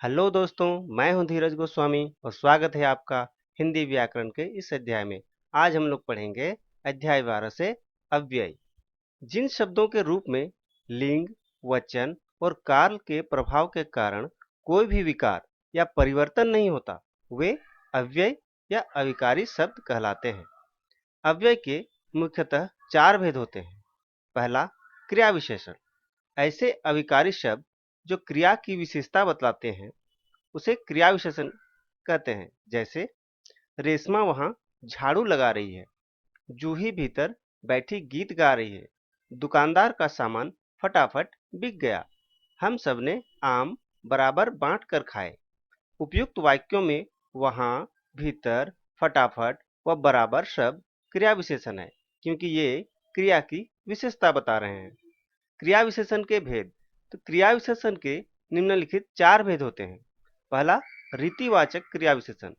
Hello दोस्तों, मैं हूं धीरज गोस्वामी और स्वागत है आपका हिंदी व्याकरण के इस अध्याय में। आज हम लोग पढ़ेंगे अध्याय 12 से अव्यय। जिन शब्दों के रूप में लिंग, वचन और काल के प्रभाव के कारण कोई भी विकार या परिवर्तन नहीं होता, वे अव्यय या अविकारी शब्द कहलाते हैं। अव्यय के मुख्यतः चार भेद होते हैं। पहला, क्रिया विशेषण। ऐसे अविकारी शब्द जो क्रिया की विशेषता बतलाते हैं उसे क्रिया विशेषण कहते हैं। जैसे रेशमा वहां झाड़ू लगा रही है, जूही भीतर बैठी गीत गा रही है, दुकानदार का सामान फटाफट बिक गया, हम सबने आम बराबर बांट कर खाए। उपयुक्त वाक्यों में वहां, भीतर, फटाफट व बराबर शब्द क्रिया विशेषण है, क्योंकि ये क्रिया की विशेषता बता रहे हैं। क्रिया विशेषण के भेद। तो क्रिया विशेषण के निम्नलिखित चार भेद होते हैं। पहला, रीतिवाचक क्रिया विशेषण।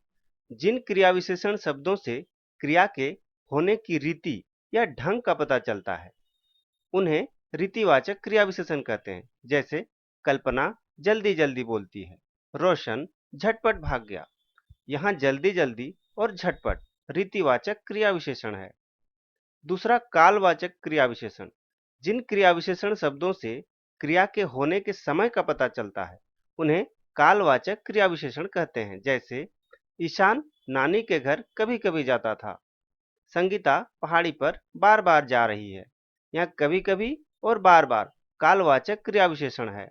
जिन क्रिया विशेषण शब्दों से क्रिया के होने की रीति या ढंग का पता चलता है उन्हें रीतिवाचक क्रिया विशेषण कहते हैं। जैसे कल्पना जल्दी जल्दी बोलती है, रोशन झटपट भाग गया। यहाँ जल्दी जल्दी और झटपट रीतिवाचक क्रिया विशेषण है। दूसरा, कालवाचक क्रिया विशेषण। जिन क्रिया विशेषण शब्दों से क्रिया के होने के समय का पता चलता है उन्हें कालवाचक क्रिया विशेषण कहते हैं। जैसे ईशान नानी के घर कभी कभी जाता था, संगीता पहाड़ी पर बार बार जा रही है। यहाँ कभी कभी और बार बार कालवाचक क्रिया विशेषण है।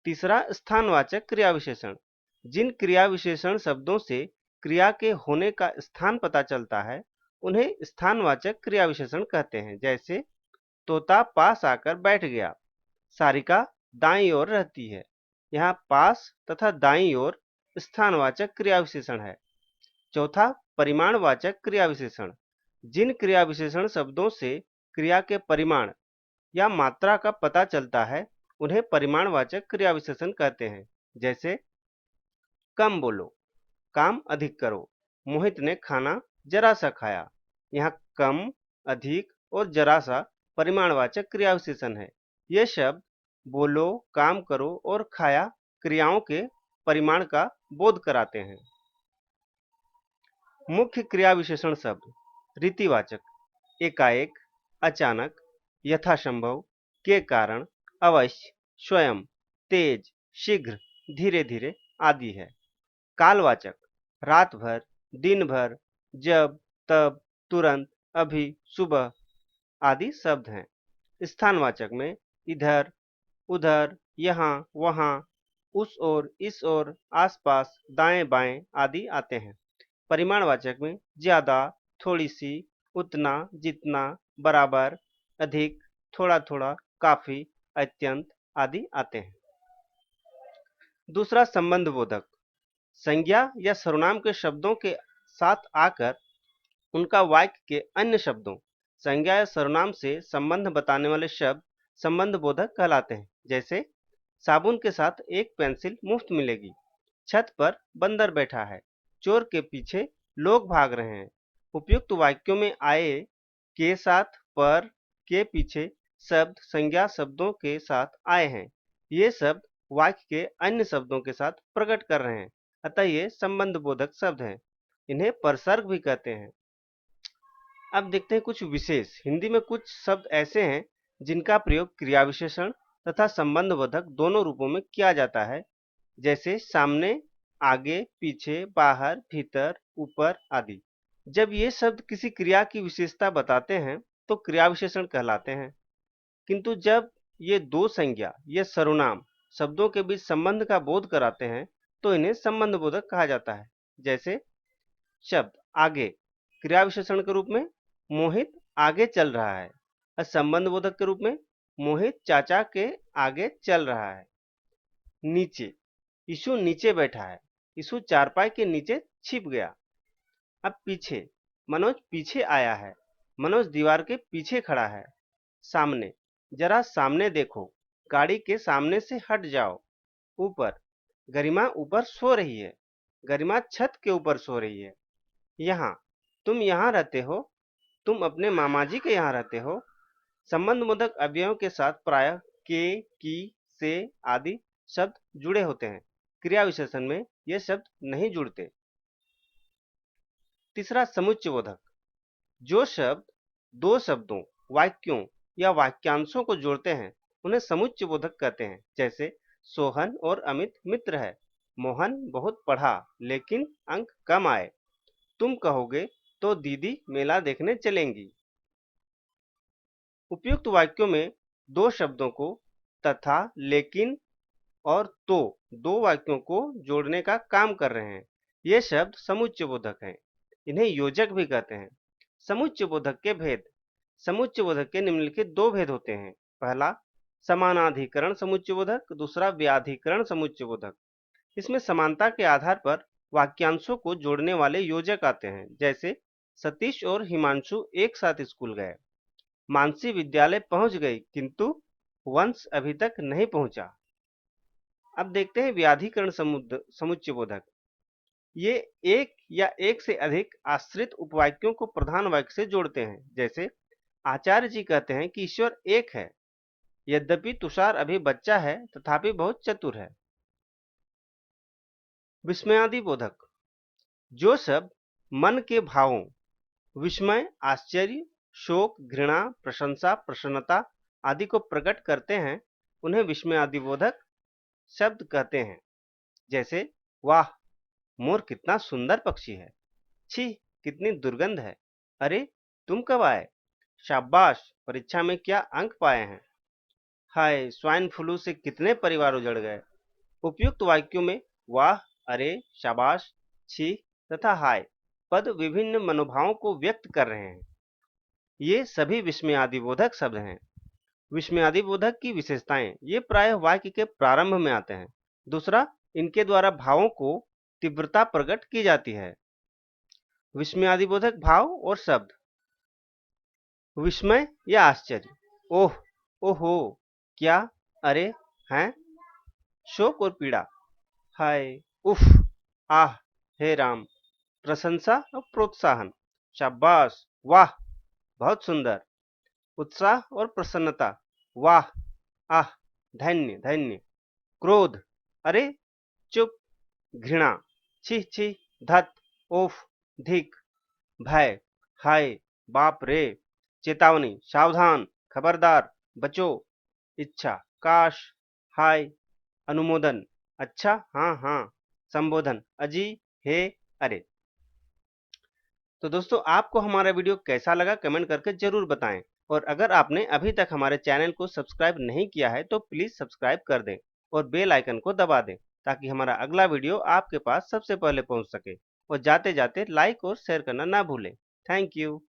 तीसरा, स्थानवाचक क्रिया विशेषण। जिन क्रिया विशेषण शब्दों से क्रिया के होने का स्थान पता चलता है उन्हें स्थानवाचक क्रिया विशेषण कहते हैं। जैसे तोता पास आकर बैठ गया, सारिका दाईं ओर रहती है। यहाँ पास तथा दाईं ओर स्थानवाचक क्रिया विशेषण है। चौथा, परिमाणवाचक क्रिया विशेषण। जिन क्रिया विशेषण शब्दों से क्रिया के परिमाण या मात्रा का पता चलता है उन्हें परिमाणवाचक क्रिया विशेषण कहते हैं। जैसे कम बोलो, काम अधिक करो, मोहित ने खाना जरा सा खाया। यहाँ कम, अधिक और जरा सा परिमाणवाचक क्रिया विशेषण है। ये शब्द बोलो, काम करो और खाया क्रियाओं के परिमाण का बोध कराते हैं। मुख्य क्रिया विशेषण शब्द। रीतिवाचक, एकाएक, अचानक, यथासंभव, के कारण, अवश्य, स्वयं, तेज, शीघ्र, धीरे धीरे आदि है। कालवाचक, रात भर, दिन भर, जब, तब, तुरंत, अभी, सुबह आदि शब्द हैं। स्थानवाचक में इधर, उधर, यहाँ, वहाँ, उस ओर, इस ओर, आसपास, दाएं बाएं आदि आते हैं। परिमाणवाचक में ज्यादा, थोड़ी सी, उतना, जितना, बराबर, अधिक, थोड़ा थोड़ा, काफी, अत्यंत आदि आते हैं। दूसरा, संबंध बोधक। संज्ञा या सर्वनाम के शब्दों के साथ आकर उनका वाक्य के अन्य शब्दों, संज्ञा या सर्वनाम से संबंध बताने वाले शब्द संबंध बोधक कहलाते हैं। जैसे साबुन के साथ एक पेंसिल मुफ्त मिलेगी, छत पर बंदर बैठा है, चोर के पीछे लोग भाग रहे हैं। उपयुक्त वाक्यों में आए, के साथ, पर, के पीछे शब्द संज्ञा शब्दों के साथ आए हैं। ये शब्द वाक्य के अन्य शब्दों के साथ प्रकट कर रहे हैं, अतः ये संबंध बोधक शब्द हैं। इन्हें परसर्ग भी कहते हैं। अब देखते हैं कुछ विशेष। हिंदी में कुछ शब्द ऐसे हैं जिनका प्रयोग क्रिया विशेषण तथा संबंध बोधक दोनों रूपों में किया जाता है। जैसे सामने, आगे, पीछे, बाहर, भीतर, ऊपर आदि। जब ये शब्द किसी क्रिया की विशेषता बताते हैं तो क्रिया विशेषण कहलाते हैं, किंतु जब ये दो संज्ञा या सर्वनाम शब्दों के बीच संबंध का बोध कराते हैं तो इन्हें संबंध बोधक कहा जाता है। जैसे शब्द आगे क्रिया विशेषण के रूप में मोहित आगे चल रहा है, और संबंध बोधक के रूप में मोहित चाचा के आगे चल रहा है। नीचे, यीशु नीचे बैठा है, यीशु चारपाई के नीचे छिप गया। अब पीछे, मनोज पीछे आया है, मनोज दीवार के पीछे खड़ा है। सामने, जरा सामने देखो, गाड़ी के सामने से हट जाओ। ऊपर, गरिमा ऊपर सो रही है, गरिमा छत के ऊपर सो रही है। यहाँ, तुम यहाँ रहते हो, तुम अपने मामा जी के यहाँ रहते हो। संबंधबोधक अवयवों के साथ प्रायः के, की, से आदि शब्द जुड़े होते हैं। क्रिया विशेषण में ये शब्द नहीं जुड़ते। तीसरा, समुच्चयबोधक। जो शब्द दो शब्दों, वाक्यों या वाक्यांशों को जोड़ते हैं उन्हें समुच्चयबोधक कहते हैं। जैसे सोहन और अमित मित्र है, मोहन बहुत पढ़ा लेकिन अंक कम आए, तुम कहोगे तो दीदी मेला देखने चलेंगी। उपयुक्त वाक्यों में दो शब्दों को तथा, लेकिन और तो, दो वाक्यों को जोड़ने का काम कर रहे हैं। ये शब्द समुच्चयबोधक हैं। इन्हें योजक भी कहते हैं। समुच्चयबोधक के भेद। समुच्चयबोधक के निम्नलिखित दो भेद होते हैं। पहला, समानाधिकरण समुच्चयबोधक, दूसरा व्याधिकरण समुच्चयबोधक। इसमें समानता के आधार पर वाक्यांशों को जोड़ने वाले योजक आते हैं। जैसे सतीश और हिमांशु एक साथ स्कूल गए, मानसी विद्यालय पहुंच गई किंतु वंश अभी तक नहीं पहुंचा। अब देखते हैं व्याधिकरण समुच्चयबोधक। ये एक या एक से अधिक आश्रित उपवाक्यों को प्रधान वाक्य से जोड़ते हैं। जैसे आचार्य जी कहते हैं कि ईश्वर एक है, यद्यपि तुषार अभी बच्चा है तथापि बहुत चतुर है। विस्मयादिबोधक। जो शब्द मन के भावों विस्मय, आश्चर्य, शोक, घृणा, प्रशंसा, प्रसन्नता आदि को प्रकट करते हैं उन्हें विस्मयादिबोधक शब्द कहते हैं। जैसे वाह, मोर कितना सुंदर पक्षी है, छी कितनी दुर्गंध है, अरे तुम कब आए, शाबाश परीक्षा में क्या अंक पाए हैं, हाय स्वाइन फ्लू से कितने परिवार उजड़ गए। उपयुक्त वाक्यों में वाह, अरे, शाबाश, छी तथा हाय पद विभिन्न मनोभावों को व्यक्त कर रहे हैं। ये सभी विस्मयादिबोधक शब्द हैं। विस्मयादिबोधक की विशेषताएं। ये प्रायः वाक्य के प्रारंभ में आते हैं। दूसरा, इनके द्वारा भावों को तीव्रता प्रकट की जाती है। विस्मयादिबोधक भाव और शब्द। विस्मय या आश्चर्य, ओह, ओहो, क्या, अरे, हैं। शोक और पीड़ा, हाय, उफ, आह, हे राम। प्रशंसा और प्रोत्साहन, शाबाश, वाह, बहुत सुंदर। उत्साह और प्रसन्नता, वाह, आह, धन्य धन्य। क्रोध, अरे, चुप। घृणा, छी छी, धत, ओफ, धिक। भय, हाय, बाप रे। चेतावनी, सावधान, खबरदार, बचो। इच्छा, काश, हाय। अनुमोदन, अच्छा, हाँ हाँ। संबोधन, अजी, हे, अरे। तो दोस्तों, आपको हमारा वीडियो कैसा लगा कमेंट करके जरूर बताएं। और अगर आपने अभी तक हमारे चैनल को सब्सक्राइब नहीं किया है तो प्लीज सब्सक्राइब कर दें और बेल आइकन को दबा दें ताकि हमारा अगला वीडियो आपके पास सबसे पहले पहुंच सके। और जाते जाते लाइक और शेयर करना ना भूलें। Thank you.